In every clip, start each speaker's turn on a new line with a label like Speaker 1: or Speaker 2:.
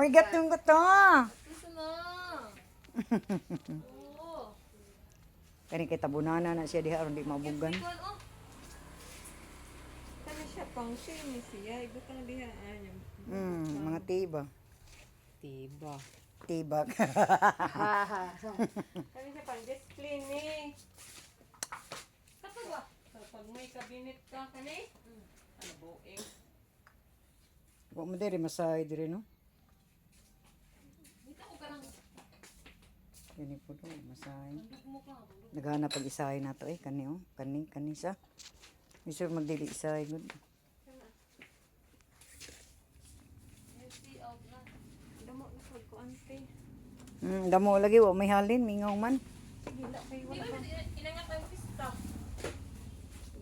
Speaker 1: Oy, gatong ko to.
Speaker 2: Gusto na. Oo.
Speaker 1: Kani kay tabunana na siya diha aron di mabugan.
Speaker 2: Ikuan, oh.
Speaker 3: Kani siya pang sini siya. Iba ka na diha.
Speaker 1: Mga tiba.
Speaker 3: Tiba.
Speaker 1: Tibak.
Speaker 3: Kani siya pang display ni.
Speaker 2: Kato ba?
Speaker 3: So, pag may kabinet ka, kani? Ano buing?
Speaker 1: Wa mo diri masay diri no.
Speaker 2: Dito ko ka lang.
Speaker 1: Kani po do masay.
Speaker 2: Tandog mo ka.
Speaker 1: Naghanap pag isay na to kani oh. Kani sa. Isur magdili isay gud.
Speaker 2: Healthy out na.
Speaker 3: Damo na pag ko ante.
Speaker 1: Damo lagi wa may halin mingaw man.
Speaker 3: Gila kay
Speaker 2: Hindi
Speaker 3: wala
Speaker 2: ba
Speaker 3: pa.
Speaker 2: inangat tayo pista?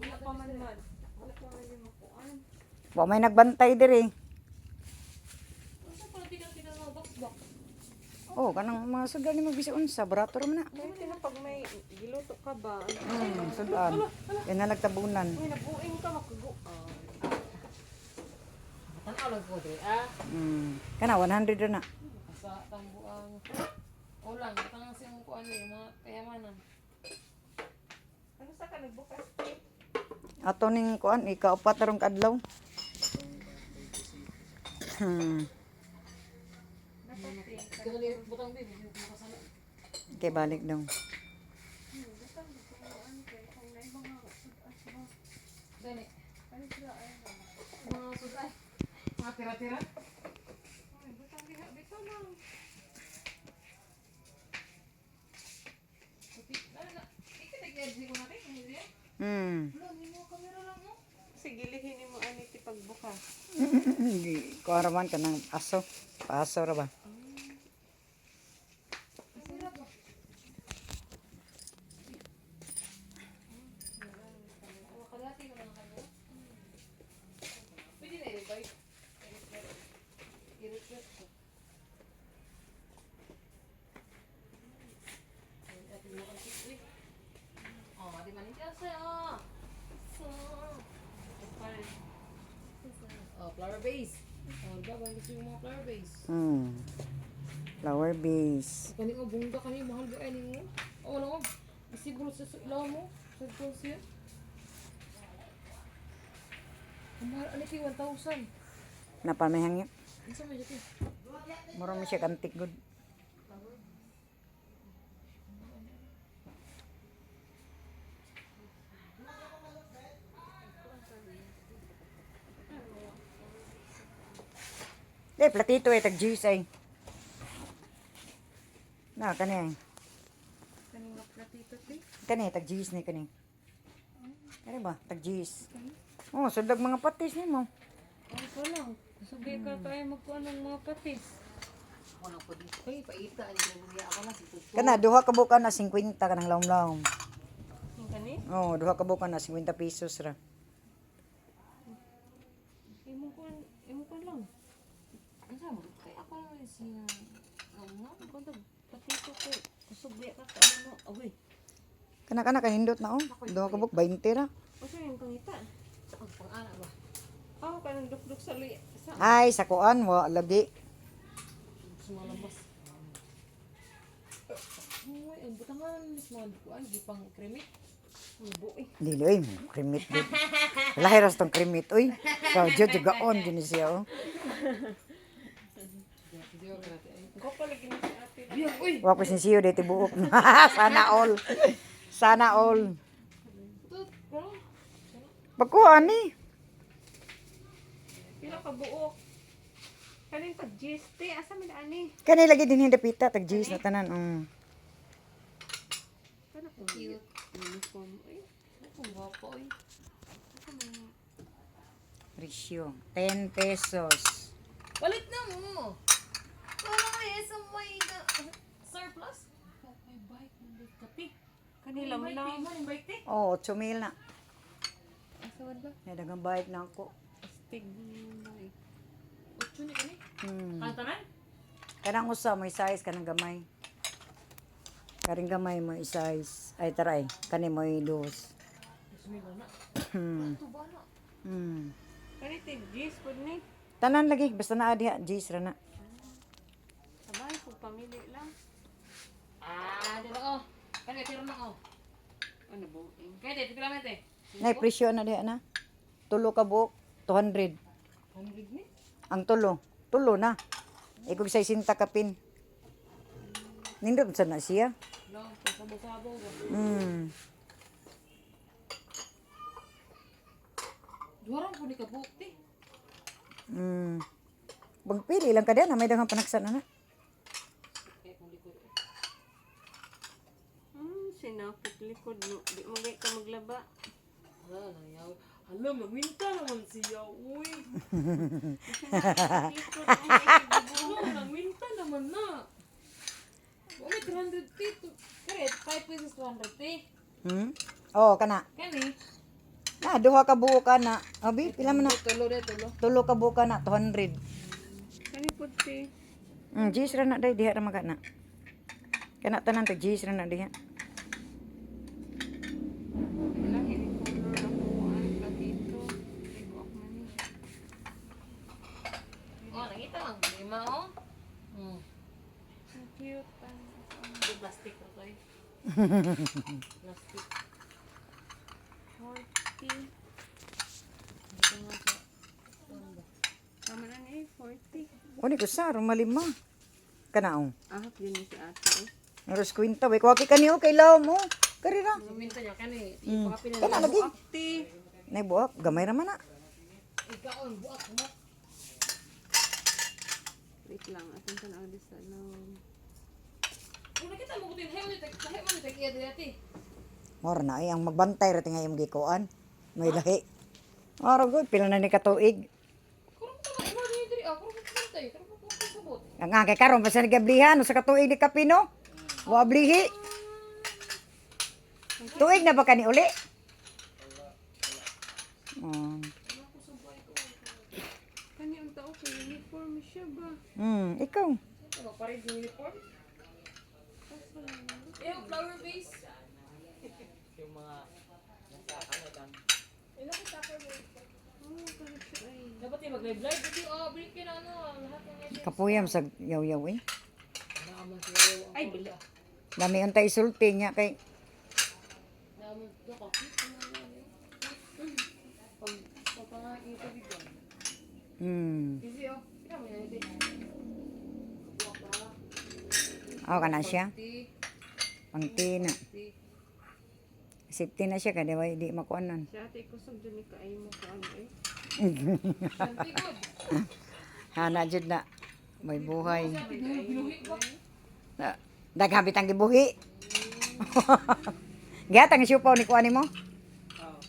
Speaker 3: Wala pa man man. Wala pa man yung makuan.
Speaker 1: Wa may nagbantay diri.
Speaker 2: Ano pala di ka kita mga box-box?
Speaker 1: Oh, kanang mga sudan ni magbisi unsa barato ra man na.
Speaker 3: Kaya na pag may giluto ka ba?
Speaker 1: Sudan. Yan na nagtabunan.
Speaker 3: May nabuing ka makago.
Speaker 2: Tanaw lang ko dre,
Speaker 1: Kana 100 ra na.
Speaker 2: Sa tambuang ulang, katang siyang kuan yung mga kayamanan.
Speaker 3: Ano sa ka nagbukas?
Speaker 1: Ato ning kuan ikaupat tarong kadlaw.
Speaker 2: Kaya ni butang din, yung makasala.
Speaker 1: Kay balik daw.
Speaker 2: Gani. Mga suday. Mga tira-tira.
Speaker 3: Sige, lihin mo ani ti pagbukas.
Speaker 1: Kuan ra man kanang aso. Paso ra ba?
Speaker 2: Oh, flower base. Oh, diba? Bangis yung mga flower base.
Speaker 1: Flower base.
Speaker 2: Kani mo, bungga kani, mahal ba ay mo? Oh, wala mo. Siguro sa ilaw mo. Sa cross yan. Ang mahal, ano ito, 1,000.
Speaker 1: Napamehang yun.
Speaker 2: Ano sa medyo ito?
Speaker 1: Mura mo siya kantik good. Platito tag juice ay. Na kani ay.
Speaker 3: Kaning nga platito ti.
Speaker 1: Kani tag juice ni kani. Kani ba tag juice. Oh, sudag mga patis nimo.
Speaker 3: Ay ko lang. Sabi ka kaya magkuan ng mga patis.
Speaker 2: Wala po dito. Ay, paita. Ano yung ako na si Tuto.
Speaker 1: Kana duha ka buka na 50 kanang lawom-lawom.
Speaker 3: Yung kani?
Speaker 1: Oh, duha ka buka na 50 pesos ra.
Speaker 3: Imo ko lang.
Speaker 2: Ano sa mo? Kaya ako naman siya. Nga,
Speaker 3: Ako dag patito ko. Kusugbi ka ka ano. Agoy.
Speaker 1: Kana kanindot na oh. Duha ka buka 20 ra.
Speaker 3: Asa yung pangita?
Speaker 2: ang pang-anak ba?
Speaker 3: Ako kanang dukduk sa luya. Sa
Speaker 1: Ay, sa kuan wa lagi.
Speaker 2: Sumalabas. Uy, ang butangan. Small ko ay, di pang kremit.
Speaker 3: ubo eh.
Speaker 1: Dili oy, krimit gud. Lahi ras tong krimit oy. Sa jud juga on din siya oh.
Speaker 3: Ko pala gina si ate.
Speaker 2: Biyak, uy!
Speaker 1: Wa ko sinsiyo dito buok. Sana all. Sana all.
Speaker 2: Tut, bro.
Speaker 1: Pagkuha ni.
Speaker 3: Pila ka buok. Kaning pag GST asa mi ani?
Speaker 1: Kani lagi din hindi pita tag juice na tanan.
Speaker 3: Kana ko
Speaker 2: Cute.
Speaker 3: uniform. Ay,
Speaker 2: Ang guwapo, uy.
Speaker 1: Presyo 10 pesos.
Speaker 2: Balit na mo! Wala nga yes, may surplus. May bike, may kape.
Speaker 3: kanila mo lang.
Speaker 2: May bike, te.
Speaker 1: Oh, 8,000 na.
Speaker 2: Asawad ba?
Speaker 1: May dagang bike na ako.
Speaker 3: Stig boy.
Speaker 2: 8 ni kani. Kantanan?
Speaker 1: Kanang usa may size kanang gamay. Karing gamay mo size. Ay taray, kani mo dos.
Speaker 2: Sumilo na. Ito ba na?
Speaker 1: Hmm.
Speaker 3: Kani tig GS pud ni.
Speaker 1: Tanan lagi basta naa diha, G's ra na.
Speaker 3: pamili lang.
Speaker 2: Di ba oh? Kaya tiro na oh.
Speaker 3: Ano buing?
Speaker 2: Kaya dito kailangan ito.
Speaker 1: Nay presyo na diha na. Tulo ka buok 200.
Speaker 2: 100 ni?
Speaker 1: Ang tulo. Tulo na. Ikog 60 ka pin. Nindot sa na siya.
Speaker 2: No, sabo-sabo.
Speaker 1: Hmm.
Speaker 2: Duwarang po ni kabukti.
Speaker 1: Hmm. Pagpili lang ka diyan, may daghang panagsan na.
Speaker 2: Kaya kung likod.
Speaker 3: Sinapit likod no. Di mo gay ka maglaba.
Speaker 2: Hala, nangyay. Hala, magwinta naman siya. Uy.
Speaker 3: Likod
Speaker 2: Ano, nagwinta naman na. May 300 feet. Correct, 5 pesos 200 feet.
Speaker 1: Hmm? Oh, kana.
Speaker 2: Kani?
Speaker 1: Duha ka buok ka na. Abi, pila man na?
Speaker 2: Tulo de, tulo.
Speaker 1: Tulo ka buok ka na 200.
Speaker 3: Kani puti.
Speaker 1: Jis ra na day diha ra magana. Kana tanan to jis ra na diha.
Speaker 3: Ilang ini color na kuhaan ka dito. Ibuak man ni.
Speaker 2: Oh, nakita lang. Lima, oh. Hmm.
Speaker 3: Ang cute.
Speaker 2: Di plastic na to eh. Plastic.
Speaker 3: 40.
Speaker 2: Dito nga sa...
Speaker 3: Tama na ni 40.
Speaker 1: Oni ko sa malima. Kanaong.
Speaker 3: Ahap yun ni si ate eh.
Speaker 1: Naros kwinta way kuwaki kaniyo kay law mo. Kari ra.
Speaker 2: Suminta niya, kani.
Speaker 1: Hmm.
Speaker 2: Ipakapin na
Speaker 1: Kana
Speaker 2: lang.
Speaker 1: lagi.
Speaker 3: Akti.
Speaker 1: Nay buak gamay ra man na.
Speaker 2: Ikaw, ang buak mo.
Speaker 3: Wait lang. Atin ka na sa long.
Speaker 2: Kung nakita mo kutin, hayo mo ni takiya dati.
Speaker 1: Mora na ay ang magbantay ra tingay imong gikuan. May lahi. Ora gud pila na ni katuig.
Speaker 2: Kurang ka na, imo ni diri. Kurang ka na tayo. Kurang ka na sabot.
Speaker 1: Ang kay karon pa sa nagablihan sa katuig ni kapino. Wa blihi. Tuig na ba kani uli?
Speaker 3: Kani ang tao ko uniform siya ba?
Speaker 1: Ikaw.
Speaker 2: Ano, pares yung uniform? Yung flower base. Yung mga
Speaker 3: Oh, kahit siya ay.
Speaker 2: dapat yung mag-live-live. Kasi, bring ka na ano, lahat ng ito.
Speaker 1: Kapuyam sa yaw-yaw eh.
Speaker 2: Naaman siya.
Speaker 3: Ay, bila.
Speaker 1: Dami untay sulti niya kay
Speaker 2: Naaman siya. Kapit. Pagpapangakita dito. Easy, oh. Kaya mo yan, ito. Buwak ka.
Speaker 1: kana siya. Pangti na.
Speaker 2: Tea.
Speaker 1: Safety na siya kada way di makuanan.
Speaker 3: Si ate kusog dyan ni kaay mo ka ano eh.
Speaker 2: Ganti good.
Speaker 1: Hana jud na may buhay.
Speaker 2: Binuhi ba?
Speaker 1: Daghang bitang gibuhi. Gihatang siupaw ni kuani mo?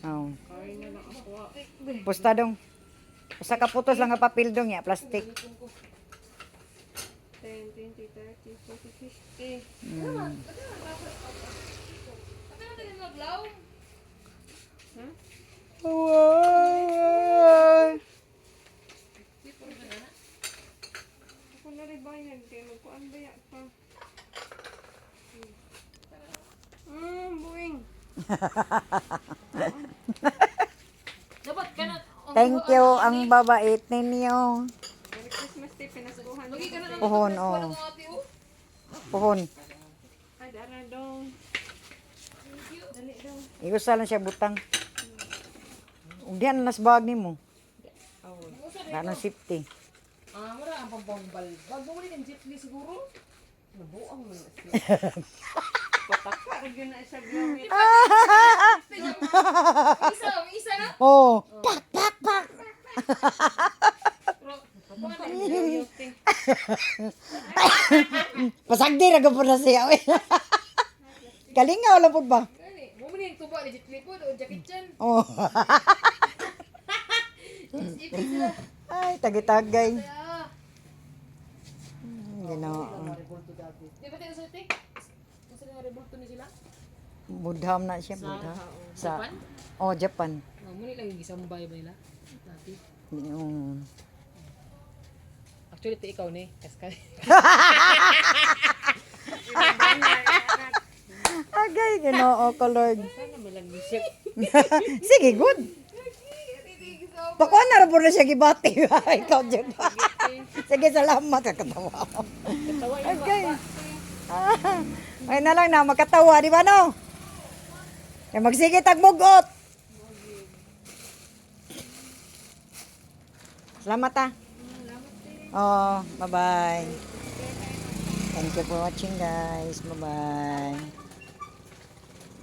Speaker 1: Oh.
Speaker 3: Kaya na lang ako.
Speaker 1: Pusta dong. Usa ka putos lang nga papel dong ya, plastic.
Speaker 3: 10, 20, 30, 40, 50.
Speaker 2: Ate natin yung maglaw.
Speaker 3: Ha?
Speaker 2: Di po rin na.
Speaker 3: Ako na rin bayan. Kaya magkuan baya pa. Buing.
Speaker 2: Dapat ka na.
Speaker 1: Thank you ang babait ninyo.
Speaker 3: Merry Christmas Day. Pinasuhan.
Speaker 2: Lagi ka na naman.
Speaker 1: Puhon,
Speaker 2: Wala
Speaker 1: oh.
Speaker 2: kong ate, oh.
Speaker 1: Puhon.
Speaker 3: Ay, dara dong. Dali dong.
Speaker 1: Igusa lang siya butang. Ug diyan nas bag nimo. Ganong safety.
Speaker 2: Mura ang pampambal. Bago mo rin ang jeepney siguro.
Speaker 3: Nabuang mo na siya. Pataka rin yun na isa gawin.
Speaker 2: Isa na.
Speaker 1: Oh, pak pak pak.
Speaker 2: Pero,
Speaker 1: Pasagdi ra gud na siya. Kalingaw lang pud ba?
Speaker 2: Gani, mo man yung tuba ni jeepney po, o Jackie Chan.
Speaker 1: Oh.
Speaker 2: Jeepney sila.
Speaker 1: Ay, tagi-tagay.
Speaker 2: Kaya,
Speaker 1: Ginoo.
Speaker 2: di ba tayo sa ate? Gusto nga rebulto ni sila?
Speaker 1: Budham na siya, budham. Sa
Speaker 2: Japan?
Speaker 1: Oh, Japan.
Speaker 2: Muna lang yung gisambay ba nila? Dati.
Speaker 1: Yung
Speaker 2: Actually, ito ikaw ni. Kaskay.
Speaker 1: agay Ginoo ko Lord.
Speaker 2: Sana may lang music.
Speaker 1: Sige, good. Pakuan na ra pud na siya gibati. Ikaw jud. Sige, salamat. Kakatawa ako.
Speaker 3: Katawa yung
Speaker 1: Okay.
Speaker 3: baba.
Speaker 1: Ay na lang na, magkatawa, di ba no? Kaya magsige tagmugot. Salamat ah. Oh, bye-bye. Thank you for watching guys. Bye-bye.